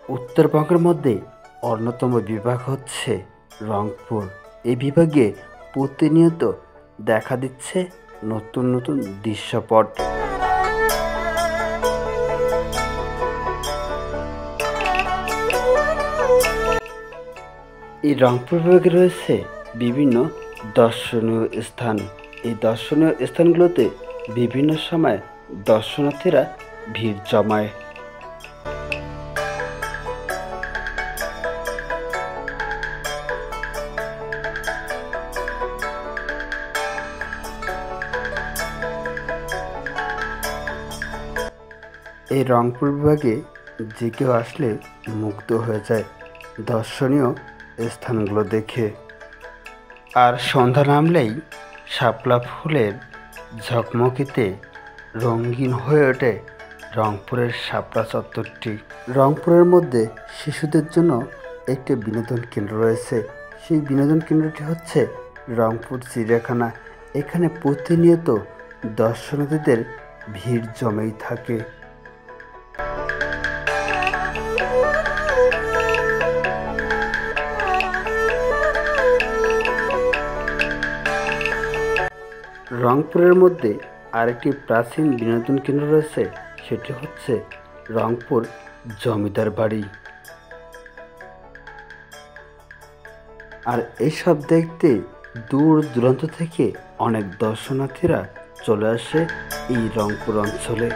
উত্তরবঙ্গের মধ্যে অন্যতম বিভাগ হচ্ছে রংপুর। এই বিভাগে প্রতিনিয়ত দেখা দিচ্ছে নতুন নতুন দৃশ্যপট। এই রংপুর বিভাগে রয়েছে বিভিন্ন দর্শনীয় স্থান। এই দর্শনীয় স্থানগুলোতে বিভিন্ন সময় দর্শনার্থীরা ভিড় জমায়। এই রংপুর বিভাগে যে কেউ আসলে মুগ্ধ হয়ে যায় দর্শনীয় স্থানগুলো দেখে। আর সন্ধ্যা নামলেই শাপলা ফুলের ঝকমকিতে রঙিন হয়ে ওঠে রংপুরের শাপলা চত্বরটি। রংপুরের মধ্যে শিশুদের জন্য একটি বিনোদন কেন্দ্র রয়েছে। সেই বিনোদন কেন্দ্রটি হচ্ছে রংপুর চিড়িয়াখানা। এখানে প্রতিনিয়ত দর্শনার্থীদের ভিড় জমেই থাকে। রংপুরের মধ্যে আরেকটি প্রাচীন বিনোদন কেন্দ্র রয়েছে, সেটি হচ্ছে রংপুর জমিদার বাড়ি। আর এইসব দেখতে দূর দূরান্ত থেকে অনেক দর্শনার্থীরা চলে আসে এই রংপুর অঞ্চলে।